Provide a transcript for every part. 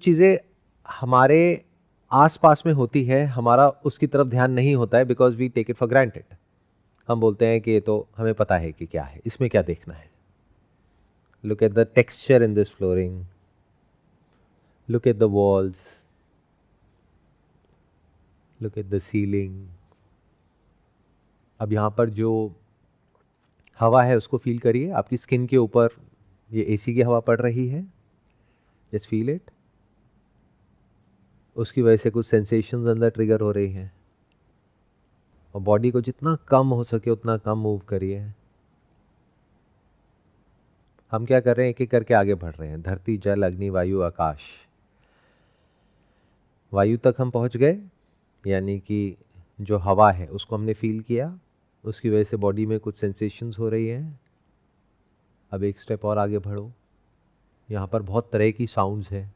चीज़ें हमारे आस-पास में होती है, हमारा उसकी तरफ ध्यान नहीं होता है because we take it for granted. हम बोलते हैं कि ये तो हमें पता है कि क्या है, इसमें क्या देखना है। Look at the texture in this flooring, look at the walls, look at the ceiling. अब यहाँ पर जो हवा है उसको फ़ील करिए, आपकी स्किन के ऊपर ये एसी की हवा पड़ रही है, जस्ट फ़ील इट। उसकी वजह से कुछ सेंसेशंस अंदर ट्रिगर हो रही हैं और बॉडी को जितना कम हो सके उतना कम मूव करिए। हम क्या कर रहे हैं, एक एक करके आगे बढ़ रहे हैं। धरती, जल, अग्नि, वायु, आकाश। वायु तक हम पहुंच गए, यानी कि जो हवा है उसको हमने फील किया, उसकी वजह से बॉडी में कुछ सेंसेशंस हो रही हैं। अब एक स्टेप और आगे बढ़ो। यहाँ पर बहुत तरह की साउंड्स है।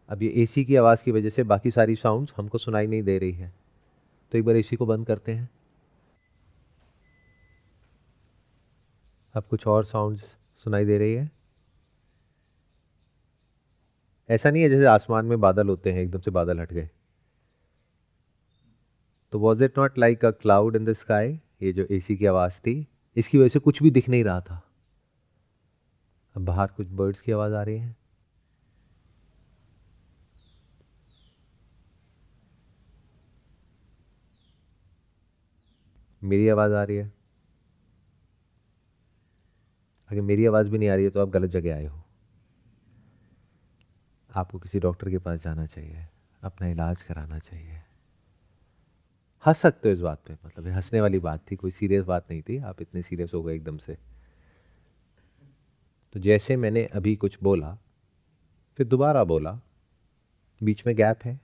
अब ये एसी की आवाज़ की वजह से बाकी सारी साउंड्स हमको सुनाई नहीं दे रही है, तो एक बार एसी को बंद करते हैं। अब कुछ और साउंड्स सुनाई दे रही है। ऐसा नहीं है जैसे आसमान में बादल होते हैं, एकदम से बादल हट गए। तो was it not like a cloud in the sky? ये जो एसी की आवाज़ थी, इसकी वजह से कुछ भी दिख नहीं रहा था। अब बाहर कुछ बर्ड्स की आवाज़ आ रही है। मेरी आवाज़ आ रही है। अगर मेरी आवाज़ भी नहीं आ रही है तो आप गलत जगह आए हो। आपको किसी डॉक्टर के पास जाना चाहिए, अपना इलाज कराना चाहिए। हंस सकते हो इस बात पे, मतलब ये हंसने वाली बात थी, कोई सीरियस बात नहीं थी। आप इतने सीरियस हो गए एकदम से। तो जैसे मैंने अभी कुछ बोला, फिर दोबारा बोला, बीच में गैप है।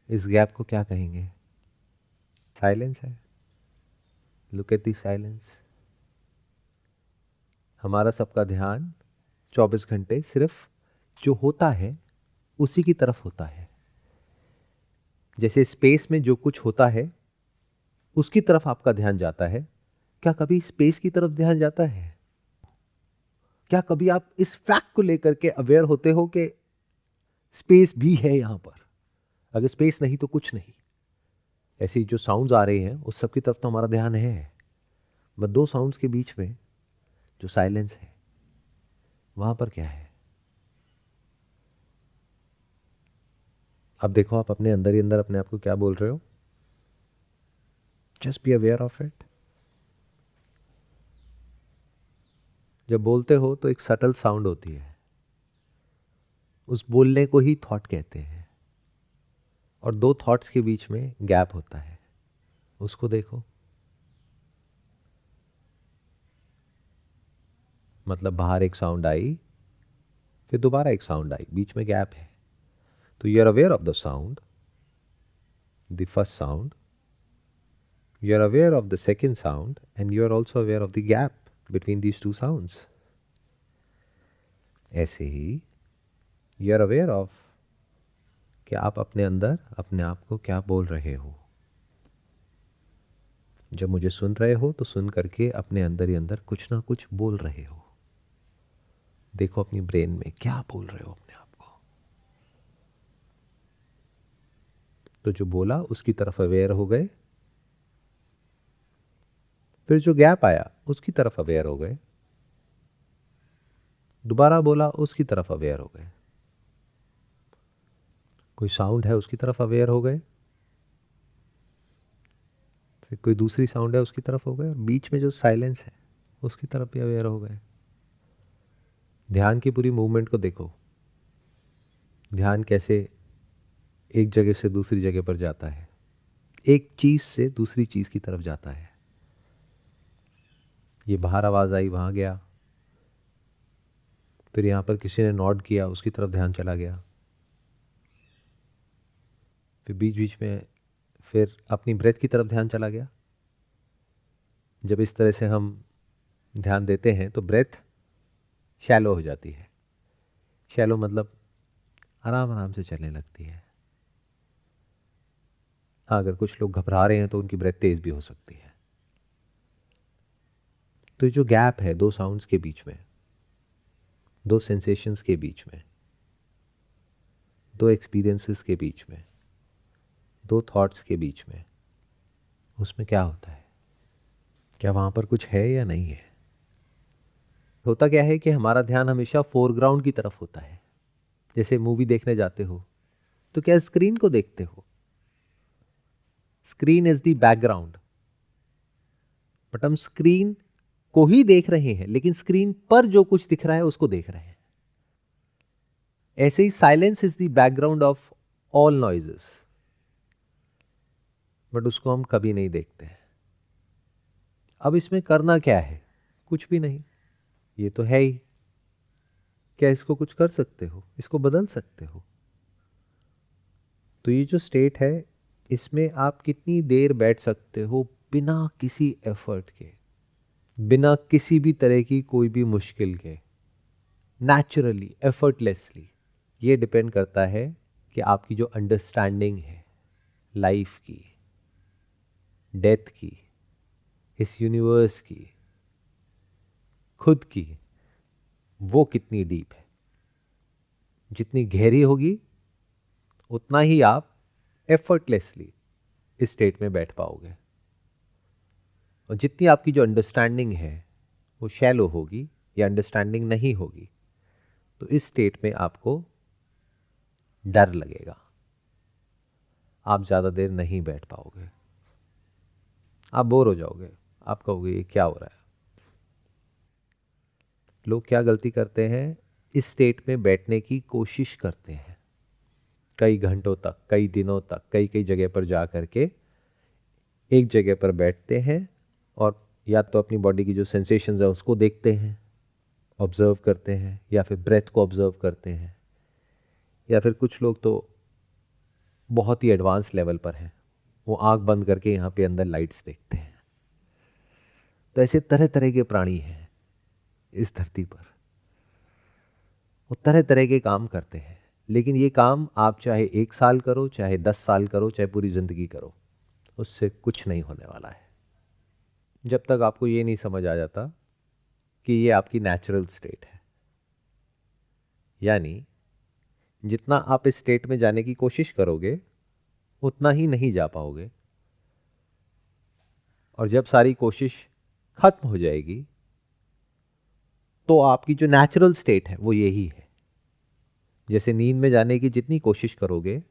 इस गैप को क्या कहेंगे? साइलेंस है। Look at the silence. हमारा सबका ध्यान 24 घंटे सिर्फ जो होता है उसी की तरफ होता है। जैसे स्पेस में जो कुछ होता है उसकी तरफ आपका ध्यान जाता है, क्या कभी स्पेस की तरफ ध्यान जाता है? क्या कभी आप इस फैक्ट को लेकर के अवेयर होते हो कि स्पेस भी है यहां पर? अगर स्पेस नहीं तो कुछ नहीं। ऐसी जो साउंड्स आ रही हैं उस सब की तरफ तो हमारा ध्यान है, बस दो साउंड्स के बीच में जो साइलेंस है वहां पर क्या है? अब देखो, आप अपने अंदर ही अंदर अपने आप को क्या बोल रहे हो। Just be aware of it. जब बोलते हो तो एक सटल साउंड होती है, उस बोलने को ही थॉट कहते हैं, और दो थॉट्स के बीच में गैप होता है, उसको देखो। मतलब बाहर एक साउंड आई, फिर दोबारा एक साउंड आई, बीच में गैप है। तो you are aware of the sound, the first sound, you are aware of the second sound, and you are also aware of the gap between these two sounds. ऐसे ही you are aware of कि आप अपने अंदर अपने आप को क्या बोल रहे हो। जब मुझे सुन रहे हो तो सुन करके अपने अंदर ही अंदर कुछ ना कुछ बोल रहे हो। देखो अपनी ब्रेन में क्या बोल रहे हो अपने आप को। तो जो बोला उसकी तरफ अवेयर हो गए, फिर जो गैप आया उसकी तरफ अवेयर हो गए, दोबारा बोला उसकी तरफ अवेयर हो गए, कोई साउंड है उसकी तरफ अवेयर हो गए, फिर कोई दूसरी साउंड है उसकी तरफ हो गए, और बीच में जो साइलेंस है उसकी तरफ भी अवेयर हो गए। ध्यान की पूरी मूवमेंट को देखो। ध्यान कैसे एक जगह से दूसरी जगह पर जाता है, एक चीज से दूसरी चीज की तरफ जाता है। ये बाहर आवाज आई, वहां गया, फिर यहां पर किसी ने नॉड किया, उसकी तरफ ध्यान चला गया, फिर बीच बीच में फिर अपनी ब्रेथ की तरफ ध्यान चला गया। जब इस तरह से हम ध्यान देते हैं तो ब्रेथ शैलो हो जाती है। शैलो मतलब आराम आराम से चलने लगती है। हाँ, अगर कुछ लोग घबरा रहे हैं तो उनकी ब्रेथ तेज भी हो सकती है। तो जो गैप है दो साउंड्स के बीच में, दो सेंसेशंस के बीच में, दो एक्सपीरियंसेस के बीच में, दो थॉट्स के बीच में, उसमें क्या होता है? क्या वहाँ पर कुछ है या नहीं है? होता क्या है कि हमारा ध्यान हमेशा फोरग्राउंड की तरफ होता है। जैसे मूवी देखने जाते हो तो क्या स्क्रीन को देखते हो? Screen is the background, but हम स्क्रीन को ही देख रहे हैं, लेकिन स्क्रीन पर जो कुछ दिख रहा है उसको देख रहे हैं। ऐसे ही silence is the background of all noises, but उसको हम कभी नहीं देखते हैं। अब इसमें करना क्या है? कुछ भी नहीं, ये तो है ही। क्या इसको कुछ कर सकते हो? इसको बदल सकते हो? तो ये जो स्टेट है, इसमें आप कितनी देर बैठ सकते हो बिना किसी एफर्ट के, बिना किसी भी तरह की कोई भी मुश्किल के, नेचुरली, एफर्टलेसली? ये डिपेंड करता है कि आपकी जो अंडरस्टैंडिंग है लाइफ की, डेथ की, इस यूनिवर्स की, खुद की, वो कितनी डीप है। जितनी गहरी होगी उतना ही आप एफर्टलेसली इस स्टेट में बैठ पाओगे। और जितनी आपकी जो अंडरस्टैंडिंग है वो शैलो होगी या अंडरस्टैंडिंग नहीं होगी, तो इस स्टेट में आपको डर लगेगा, आप ज़्यादा देर नहीं बैठ पाओगे, आप बोर हो जाओगे, आप कहोगे ये क्या हो रहा है। लोग क्या गलती करते हैं? इस स्टेट में बैठने की कोशिश करते हैं, कई घंटों तक, कई दिनों तक, कई कई जगह पर जा करके एक जगह पर बैठते हैं और या तो अपनी बॉडी की जो सेंसेशंस है उसको देखते हैं, ऑब्जर्व करते हैं, या फिर ब्रेथ को ऑब्जर्व करते हैं, या फिर कुछ लोग तो बहुत ही एडवांस लेवल पर हैं, वो आंख बंद करके यहाँ पे अंदर लाइट्स देखते हैं। तो ऐसे तरह तरह के प्राणी हैं इस धरती पर, वो तरह तरह के काम करते हैं। लेकिन ये काम आप चाहे 1 साल करो, चाहे 10 साल करो, चाहे पूरी जिंदगी करो, उससे कुछ नहीं होने वाला है, जब तक आपको ये नहीं समझ आ जाता कि ये आपकी नेचुरल स्टेट है। यानी जितना आप इस स्टेट में जाने की कोशिश करोगे उतना ही नहीं जा पाओगे, और जब सारी कोशिश खत्म हो जाएगी तो आपकी जो नेचुरल स्टेट है वो यही है। जैसे नींद में जाने की जितनी कोशिश करोगे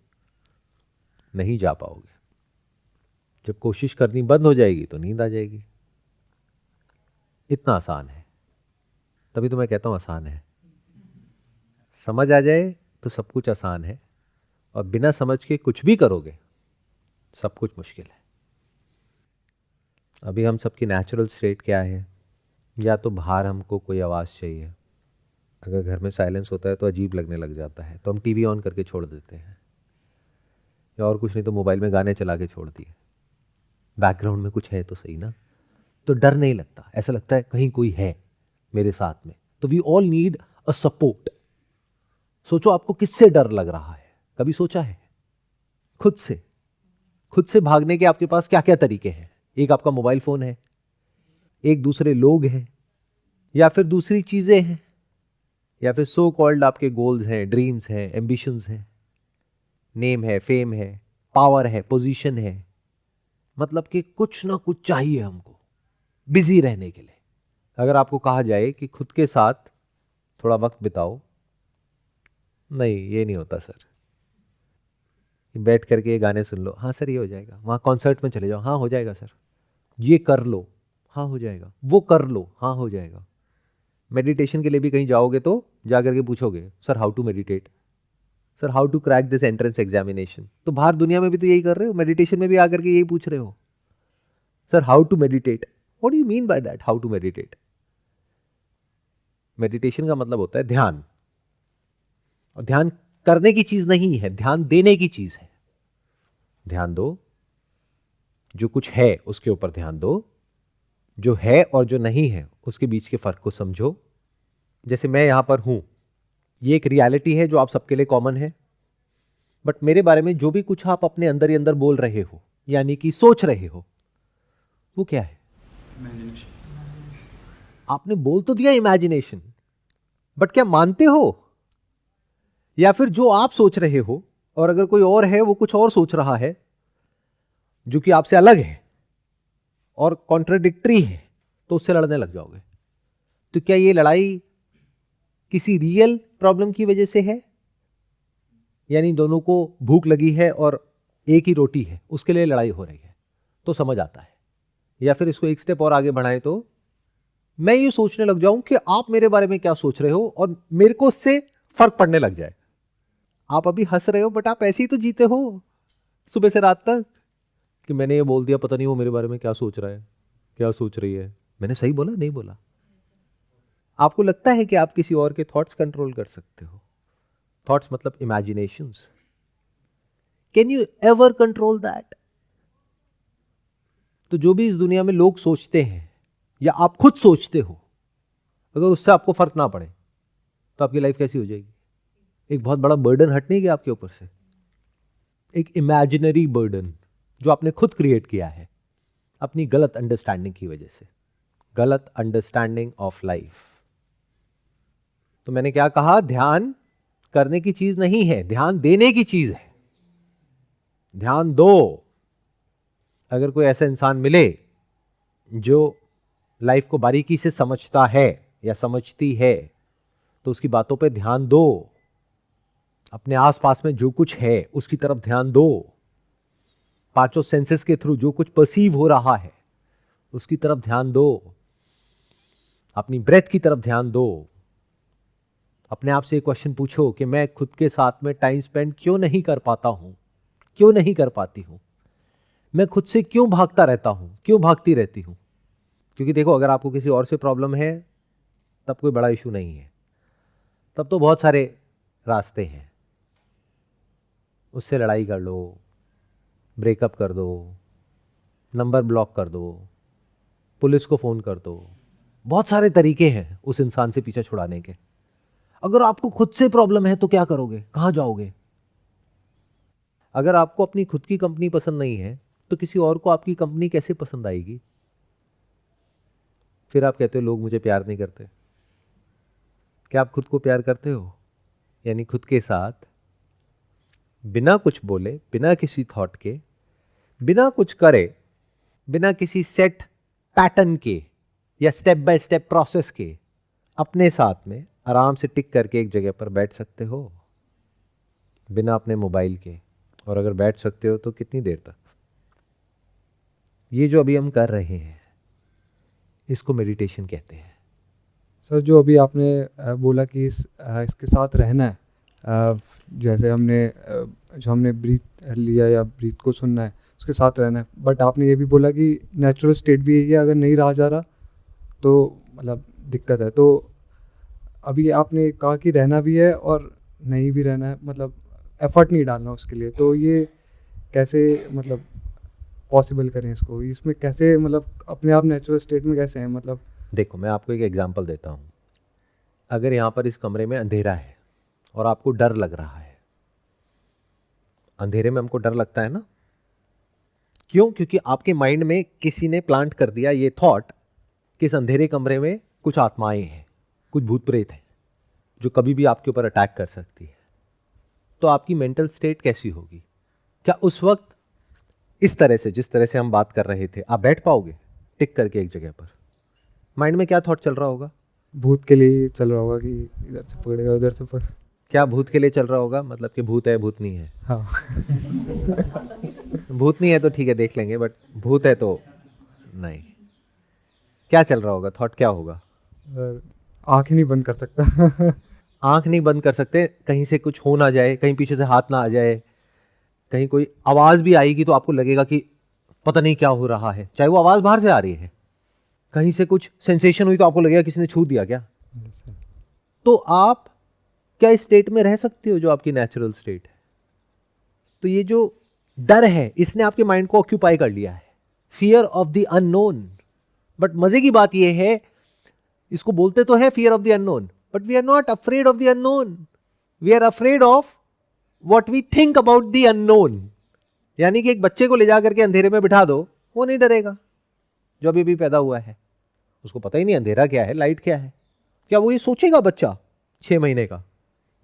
नहीं जा पाओगे, जब कोशिश करनी बंद हो जाएगी तो नींद आ जाएगी। इतना आसान है, तभी तो मैं कहता हूं आसान है। समझ आ जाए तो सब कुछ आसान है, और बिना समझ के कुछ भी करोगे सब कुछ मुश्किल है। अभी हम सबकी नेचुरल स्टेट क्या है? या तो बाहर हमको कोई आवाज़ चाहिए, अगर घर में साइलेंस होता है तो अजीब लगने लग जाता है, तो हम टीवी ऑन करके छोड़ देते हैं, या और कुछ नहीं तो मोबाइल में गाने चला के छोड़ दिए, बैकग्राउंड में कुछ है तो सही ना। तो डर नहीं लगता, ऐसा लगता है कहीं कोई है मेरे साथ में। तो we all need a support. सोचो आपको किससे डर लग रहा है? कभी सोचा है? खुद से। खुद से भागने के आपके पास क्या क्या तरीके हैं? एक आपका मोबाइल फोन है, एक दूसरे लोग हैं, या फिर दूसरी चीजें हैं, या फिर सो कॉल्ड आपके गोल्स हैं, ड्रीम्स हैं, एम्बिशंस हैं, नेम है, फेम है, पावर है, पोजीशन है। मतलब कि कुछ ना कुछ चाहिए हमको बिजी रहने के लिए। अगर आपको कहा जाए कि खुद के साथ थोड़ा वक्त बिताओ, नहीं, ये नहीं होता सर। बैठ करके ये गाने सुन लो, हाँ सर ये हो जाएगा। वहाँ कॉन्सर्ट में चले जाओ, हाँ हो जाएगा सर। ये कर लो, हाँ हो जाएगा। वो कर लो, हाँ हो जाएगा। मेडिटेशन के लिए भी कहीं जाओगे तो जा करके पूछोगे, sir how to meditate, sir how to crack this entrance examination. तो बाहर दुनिया में भी तो यही कर रहे हो, मेडिटेशन में भी आकर के यही पूछ रहे हो, sir how to meditate. What do you mean by that, how to meditate? Meditation का मतलब होता है ध्यान, और ध्यान करने की चीज नहीं है, ध्यान देने की चीज है। ध्यान दो, जो कुछ है उसके ऊपर ध्यान दो, जो है और जो नहीं है उसके बीच के फर्क को समझो। जैसे मैं यहां पर हूं, ये एक रियलिटी है जो आप सबके लिए कॉमन है, बट मेरे बारे में जो भी कुछ आप अपने अंदर ही अंदर बोल रहे हो, यानी कि सोच रहे हो, वो क्या है? आपने बोल तो दिया इमेजिनेशन, बट क्या मानते हो? या फिर जो आप सोच रहे हो और अगर कोई और है वो कुछ और सोच रहा है जो कि आपसे अलग है और कॉन्ट्राडिक्टरी है, तो उससे लड़ने लग जाओगे। तो क्या ये लड़ाई किसी रियल प्रॉब्लम की वजह से है, यानी दोनों को भूख लगी है और एक ही रोटी है, उसके लिए लड़ाई हो रही है, तो समझ आता है। या फिर इसको एक स्टेप और आगे बढ़ाएं तो मैं ये सोचने लग जाऊं कि आप मेरे बारे में क्या सोच रहे हो और मेरे को उससे फर्क पड़ने लग जाए। आप अभी हंस रहे हो बट आप ऐसे ही तो जीते हो सुबह से रात तक कि मैंने ये बोल दिया, पता नहीं वो मेरे बारे में क्या सोच रहा है, क्या सोच रही है, मैंने सही बोला नहीं बोला। आपको लगता है कि आप किसी और के थॉट्स कंट्रोल कर सकते हो? थॉट्स मतलब imaginations. Can you ever control that? तो जो भी इस दुनिया में लोग सोचते हैं या आप खुद सोचते हो, अगर उससे आपको फर्क ना पड़े तो आपकी लाइफ कैसी हो जाएगी? एक बहुत बड़ा बर्डन हटने गया आपके ऊपर से, एक इमेजिनरी बर्डन जो आपने खुद क्रिएट किया है अपनी गलत अंडरस्टैंडिंग की वजह से, गलत अंडरस्टैंडिंग ऑफ लाइफ। तो मैंने क्या कहा, ध्यान करने की चीज नहीं है, ध्यान देने की चीज है। ध्यान दो। अगर कोई ऐसा इंसान मिले जो लाइफ को बारीकी से समझता है या समझती है तो उसकी बातों पे ध्यान दो। अपने आसपास में जो कुछ है उसकी तरफ ध्यान दो। पांचों सेंसेस के थ्रू जो कुछ परसीव हो रहा है उसकी तरफ ध्यान दो। अपनी ब्रेथ की तरफ ध्यान दो। अपने आप से एक क्वेश्चन पूछो कि मैं खुद के साथ में टाइम स्पेंड क्यों नहीं कर पाता हूं, क्यों नहीं कर पाती हूं? मैं खुद से क्यों भागता रहता हूं, क्यों भागती रहती हूं? क्योंकि देखो, अगर आपको किसी और से प्रॉब्लम है तब कोई बड़ा इशू नहीं है, तब तो बहुत सारे रास्ते हैं। उससे लड़ाई कर लो, ब्रेकअप कर दो, नंबर ब्लॉक कर दो, पुलिस को फोन कर दो, बहुत सारे तरीके हैं उस इंसान से पीछा छुड़ाने के। अगर आपको खुद से प्रॉब्लम है तो क्या करोगे, कहां जाओगे? अगर आपको अपनी खुद की कंपनी पसंद नहीं है तो किसी और को आपकी कंपनी कैसे पसंद आएगी? फिर आप कहते हो लोग मुझे प्यार नहीं करते। क्या आप खुद को प्यार करते हो? यानी खुद के साथ बिना कुछ बोले, बिना किसी थॉट के, बिना कुछ करे, बिना किसी सेट पैटर्न के या स्टेप बाय स्टेप प्रोसेस के अपने साथ में आराम से टिक करके एक जगह पर बैठ सकते हो बिना अपने मोबाइल के। और अगर बैठ सकते हो तो कितनी देर तक? ये जो अभी हम कर रहे हैं इसको मेडिटेशन कहते हैं। सर, जो अभी आपने बोला कि इसके साथ रहना है, जैसे जो हमने ब्रीथ लिया या ब्रीथ को सुनना है, उसके साथ रहना है, बट आपने ये भी बोला कि नेचुरल स्टेट भी यही है, अगर नहीं रहा जा रहा तो मतलब दिक्कत है। तो अभी आपने कहा कि रहना भी है और नहीं भी रहना है, मतलब एफर्ट नहीं डालना उसके लिए, तो ये कैसे मतलब पॉसिबल करें इसको? इसमें कैसे मतलब अपने आप नेचुरल स्टेट में कैसे हैं मतलब? देखो, मैं आपको एक एग्जांपल देता हूं। अगर यहां पर इस कमरे में अंधेरा है और आपको डर लग रहा है, अंधेरे में हमको डर लगता है ना, क्यों? क्योंकि आपके माइंड में किसी ने प्लांट कर दिया ये थॉट कि इस अंधेरे कमरे में कुछ आत्माएं हैं, कुछ भूत प्रेत हैं जो कभी भी आपके ऊपर अटैक कर सकती है। तो आपकी मेंटल स्टेट कैसी होगी? क्या उस वक्त इस तरह से, जिस तरह से हम बात कर रहे थे, आप बैठ पाओगे टिक करके एक जगह पर? माइंड में क्या थॉट चल रहा होगा? भूत के लिए चल रहा होगा कि इधर से पकड़ेगा उधर से पकड़। क्या भूत के लिए चल रहा होगा? मतलब कि भूत है, भूतनी है। हाँ। भूतनी है तो ठीक है, देख लेंगे, बट भूत है तो नहीं। क्या चल रहा होगा? थॉट क्या होगा? आंख ही नहीं बंद कर सकता। आंख नहीं बंद कर सकते, कहीं से कुछ हो ना जाए, कहीं पीछे से हाथ ना आ जाए, कहीं कोई आवाज भी आएगी तो आपको लगेगा कि पता नहीं क्या हो रहा है, चाहे वो आवाज बाहर से आ रही है। कहीं से कुछ सेंसेशन हुई तो आपको लगेगा किसी ने छू दिया क्या। तो आप क्या इस स्टेट में रह सकते हो जो आपकी नेचुरल स्टेट है? तो ये जो डर है इसने आपके माइंड को ऑक्यूपाई कर लिया है, fear of the unknown. But मजे की बात यह है, इसको बोलते तो है fear of the unknown, but we are not afraid of the unknown, we are afraid of what we think about the unknown. यानी कि एक बच्चे को ले जाकर के अंधेरे में बिठा दो, वो नहीं डरेगा जो अभी भी पैदा हुआ है, उसको पता ही नहीं अंधेरा क्या है, लाइट क्या है। क्या वो ये सोचेगा बच्चा 6 महीने का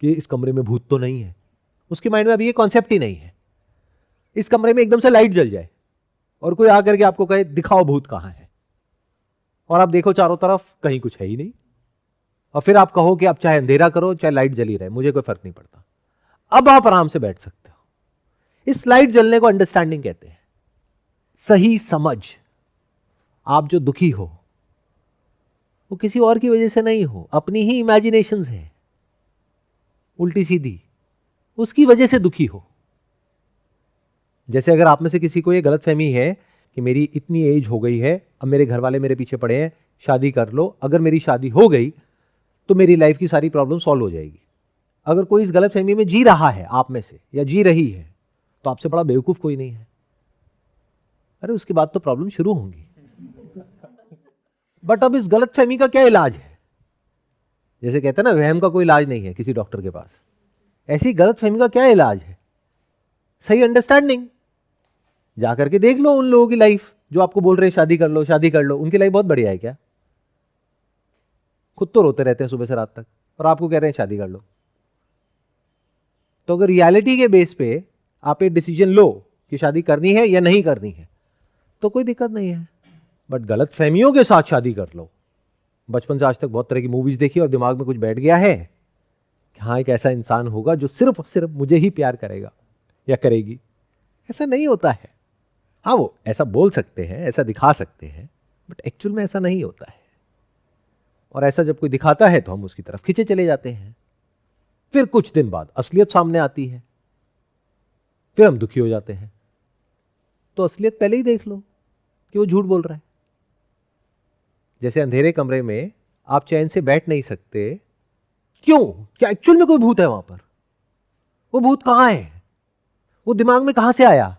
कि इस कमरे में भूत तो नहीं है? उसके माइंड में अभी ये कॉन्सेप्ट ही नहीं है। इस कमरे में एकदम से लाइट जल जाए और कोई आकर के आपको कहे दिखाओ भूत कहां है, और आप देखो चारों तरफ कहीं कुछ है ही नहीं, और फिर आप कहो कि आप चाहे अंधेरा करो चाहे लाइट जली रहे, मुझे कोई फर्क नहीं पड़ता, अब आप आराम से बैठ सकते हो। इस लाइट जलने को अंडरस्टैंडिंग कहते हैं। सही समझ। आप जो दुखी हो वो किसी और की वजह से नहीं हो, अपनी ही इमेजिनेशंस है उल्टी सीधी, उसकी वजह से दुखी हो। जैसे अगर आप में से किसी को ये गलतफहमी है कि मेरी इतनी एज हो गई है, अब मेरे घर वाले मेरे पीछे पड़े हैं, शादी कर लो, अगर मेरी शादी हो गई तो मेरी लाइफ की सारी प्रॉब्लम सॉल्व हो जाएगी। अगर कोई इस गलतफहमी में जी रहा है आप में से या जी रही है, तो आपसे बड़ा बेवकूफ कोई नहीं है। अरे उसके बाद तो प्रॉब्लम शुरू होंगी। बट अब इस गलतफहमी का क्या इलाज है? जैसे कहते हैं ना, वहम का कोई इलाज नहीं है किसी डॉक्टर के पास, ऐसी गलतफहमी का क्या इलाज है? सही अंडरस्टैंडिंग। जाकर के देख लो उन लोगों की लाइफ जो आपको बोल रहे हैं शादी कर लो शादी कर लो, उनकी लाइफ बहुत बढ़िया है क्या? खुद तो रोते रहते हैं सुबह से रात तक, और आपको कह रहे हैं शादी कर लो। तो अगर रियलिटी के बेस पे आप एक डिसीजन लो कि शादी करनी है या नहीं करनी है, तो कोई दिक्कत नहीं है। बट गलत फहमियों के साथ शादी कर लो। बचपन से आज तक बहुत तरह की मूवीज देखी और दिमाग में कुछ बैठ गया है कि हाँ एक ऐसा इंसान होगा जो सिर्फ और सिर्फ मुझे ही प्यार करेगा या करेगी। ऐसा नहीं होता है। हाँ वो ऐसा बोल सकते हैं, ऐसा दिखा सकते हैं, बट एक्चुअल में ऐसा नहीं होता है। और ऐसा जब कोई दिखाता है तो हम उसकी तरफ खींचे चले जाते हैं। फिर कुछ दिन बाद असलियत सामने आती है, फिर हम दुखी हो जाते हैं। तो असलियत पहले ही देख लो कि वो झूठ बोल रहा है। जैसे अंधेरे कमरे में आप चैन से बैठ नहीं सकते, क्यों? क्या एक्चुअल में कोई भूत है वहां पर? वो भूत कहां है? वो दिमाग में कहां से आया?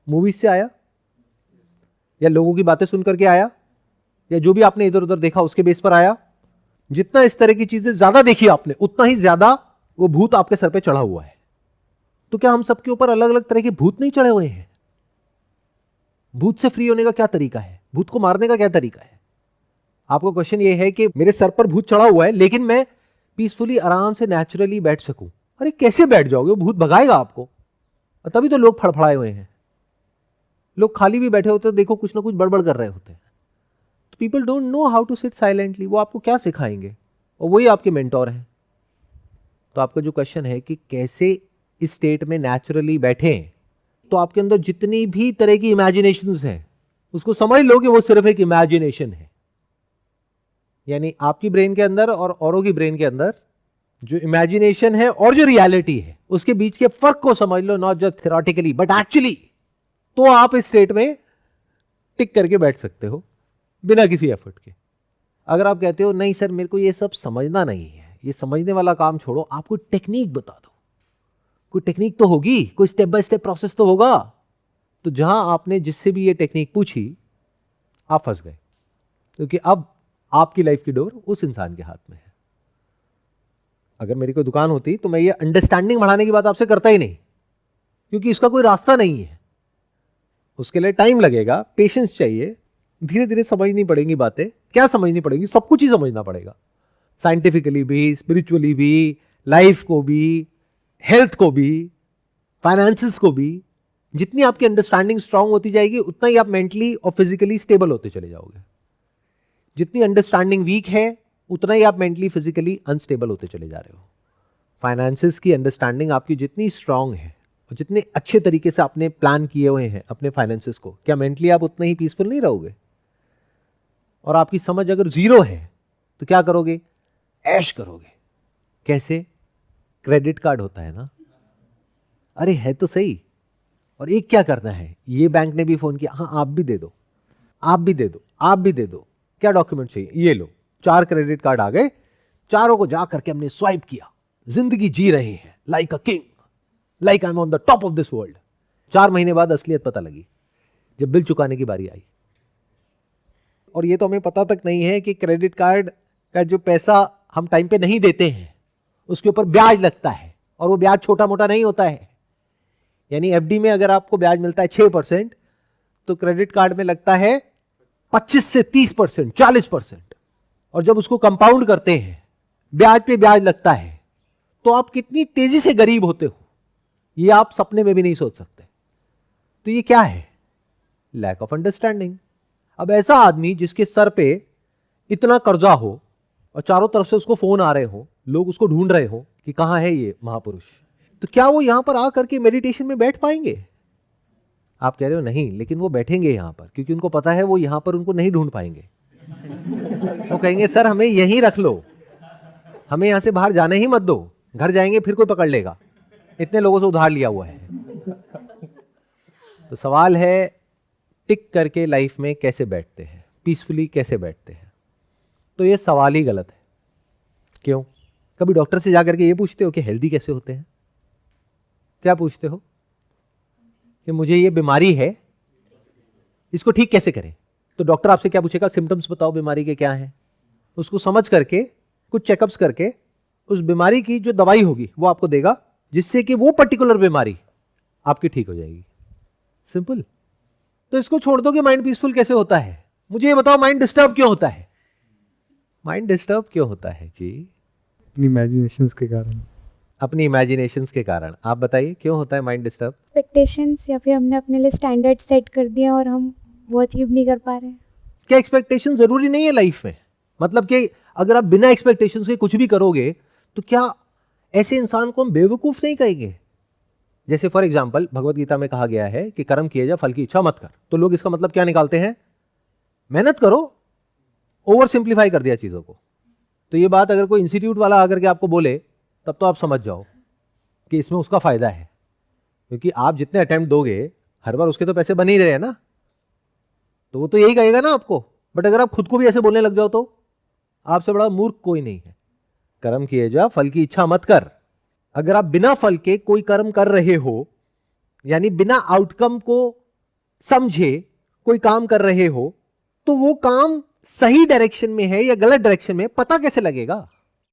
मूवीज से आया, या लोगों की बातें सुन करके आया, या जो भी आपने इधर उधर देखा उसके बेस पर आया? जितना इस तरह की चीजें ज्यादा देखी आपने, उतना ही ज्यादा वो भूत आपके सर पे चढ़ा हुआ है। तो क्या हम सबके ऊपर अलग अलग तरह के भूत नहीं चढ़े हुए हैं? भूत से फ्री होने का क्या तरीका है? भूत को मारने का क्या तरीका है? आपका क्वेश्चन ये है कि मेरे सर पर भूत चढ़ा हुआ है लेकिन मैं पीसफुली आराम से नेचुरली बैठ सकूं। अरे कैसे बैठ जाओगे? वो भूत भगाएगा आपको। तभी तो लोग फड़फड़ाए हुए हैं। लोग खाली भी बैठे होते हैं, देखो कुछ ना कुछ बड़बड़ कर रहे होते हैं। तो people don't know how to sit silently. वो आपको क्या सिखाएंगे? और वही आपके मेंटोर हैं। तो आपका जो क्वेश्चन है कि कैसे इस स्टेट में नेचुरली बैठें, तो आपके अंदर जितनी भी तरह की इमेजिनेशंस हैं उसको समझ लो कि वो सिर्फ एक इमेजिनेशन है। यानी आपकी ब्रेन के अंदर और औरों की ब्रेन के अंदर जो इमेजिनेशन है और जो रियलिटी है उसके बीच के फर्क को समझ लो, not just theoretically but actually. तो आप इस स्टेट में टिक करके बैठ सकते हो बिना किसी एफर्ट के। अगर आप कहते हो नहीं सर मेरे को ये सब समझना नहीं है, ये समझने वाला काम छोड़ो, आप कोई टेक्निक बता दो। कोई टेक्निक तो होगी, कोई स्टेप बाय स्टेप प्रोसेस तो होगा। तो जहां आपने जिससे भी ये टेक्निक पूछी आप फंस गए, क्योंकि अब आपकी लाइफ की डोर उस इंसान के हाथ में है। अगर मेरी कोई दुकान होती तो मैं ये अंडरस्टैंडिंग बढ़ाने की बात आपसे करता ही नहीं, क्योंकि इसका कोई रास्ता नहीं है। उसके लिए टाइम लगेगा, पेशेंस चाहिए, धीरे धीरे समझनी पड़ेंगी बातें। क्या समझनी पड़ेगी? सब कुछ ही समझना पड़ेगा, साइंटिफिकली भी, स्पिरिचुअली भी, लाइफ को भी, हेल्थ को भी, फाइनेंसेस को भी। जितनी आपकी अंडरस्टैंडिंग स्ट्रांग होती जाएगी उतना ही आप मेंटली और फिजिकली स्टेबल होते चले जाओगे। जितनी अंडरस्टैंडिंग वीक है उतना ही आप मेंटली फिजिकली अनस्टेबल होते चले जा रहे हो। फाइनेंसेस की अंडरस्टैंडिंग आपकी जितनी स्ट्रांग है और जितने अच्छे तरीके से आपने प्लान किए हुए हैं अपने फाइनेंसेस को, क्या मेंटली आप उतने ही पीसफुल नहीं रहोगे? और आपकी समझ अगर जीरो है तो क्या करोगे? ऐश करोगे। कैसे? क्रेडिट कार्ड होता है ना। अरे है तो सही। और एक क्या करना है, ये बैंक ने भी फोन किया, हाँ आप भी दे दो, आप भी दे दो, आप भी दे दो। क्या डॉक्यूमेंट चाहिए? ये लो। 4 क्रेडिट कार्ड आ गए, चारों को जा करके हमने स्वाइप किया। जिंदगी जी रहे हैं like a king, like I am on the top of this world. 4 महीने बाद असलियत पता लगी जब बिल चुकाने की बारी आई। और ये तो हमें पता तक नहीं है कि क्रेडिट कार्ड का जो पैसा हम टाइम पे नहीं देते हैं उसके ऊपर ब्याज लगता है, और वो ब्याज छोटा मोटा नहीं होता है। यानी एफडी में अगर आपको ब्याज मिलता है 6%, तो क्रेडिट कार्ड में लगता है 25 से 30%, 40%। और जब उसको कंपाउंड करते हैं, ब्याज पे ब्याज लगता है, तो आप कितनी तेजी से गरीब होते हो। ये आप सपने में भी नहीं सोच सकते। तो ये क्या है? Lack of understanding. अब ऐसा आदमी जिसके सर पे इतना कर्जा हो और चारों तरफ से उसको फोन आ रहे हो, लोग उसको ढूंढ रहे हो कि कहां है ये महापुरुष, तो क्या वो यहां पर आकर के मेडिटेशन में बैठ पाएंगे? आप कह रहे हो नहीं, लेकिन वो बैठेंगे यहां पर, क्योंकि उनको पता है वो यहां पर उनको नहीं ढूंढ पाएंगे। वो कहेंगे सर हमें यहीं रख लो, हमें यहां से बाहर जाने ही मत दो, घर जाएंगे फिर कोई पकड़ लेगा, इतने लोगों से उधार लिया हुआ है। तो सवाल है टिक करके लाइफ में कैसे बैठते हैं, पीसफुली कैसे बैठते हैं? तो ये सवाल ही गलत है। क्यों? कभी डॉक्टर से जाकर के ये पूछते हो कि हेल्दी कैसे होते हैं? क्या पूछते हो कि मुझे ये बीमारी है, इसको ठीक कैसे करें? तो डॉक्टर आपसे क्या पूछेगा? सिम्टम्स बताओ बीमारी के क्या हैं, उसको समझ करके कुछ चेकअप्स करके उस बीमारी की जो दवाई होगी वो आपको देगा, जिससे कि वो पर्टिकुलर बीमारी आपकी ठीक हो जाएगी। सिंपल। तो इसको छोड़ दो कि माइंड पीसफुल कैसे होता है। मुझे ये बताओ माइंड डिस्टर्ब क्यों होता है? माइंड डिस्टर्ब क्यों होता है जी? अपनी इमेजिनेशंस के कारण। अपनी इमेजिनेशंस के कारण। आप बताइए क्यों होता है माइंड डिस्टर्ब? एक्सपेक्टेशंस, या फिर हमने अपने लिए स्टैंडर्ड सेट कर दिया और हम वो अचीव नहीं कर पा रहे हैं। क्या एक्सपेक्टेशन जरूरी नहीं है लाइफ में? मतलब कि अगर आप बिना एक्सपेक्टेशन के कुछ भी करोगे तो क्या ऐसे इंसान को हम बेवकूफ नहीं कहेंगे? जैसे फॉर एग्जाम्पल भगवत गीता में कहा गया है कि कर्म किए जा, फल की इच्छा मत कर। तो लोग इसका मतलब क्या निकालते हैं? मेहनत करो। ओवर सिंप्लीफाई कर दिया चीजों को। तो ये बात अगर कोई इंस्टीट्यूट वाला आकर के आपको बोले तब तो आप समझ जाओ कि इसमें उसका फायदा है, क्योंकि आप जितने अटेम्प्ट दोगे हर बार उसके तो पैसे बन ही रहे हैं ना, तो वो तो यही कहेगा ना आपको। बट अगर आप खुद को भी ऐसे बोलने लग जाओ तो आपसे बड़ा मूर्ख कोई नहीं है। कर्म किए जा, फल की इच्छा मत कर। अगर आप बिना फल के कोई कर्म कर रहे हो, यानी बिना आउटकम को समझे कोई काम कर रहे हो, तो वो काम सही डायरेक्शन में है या गलत डायरेक्शन में पता कैसे लगेगा?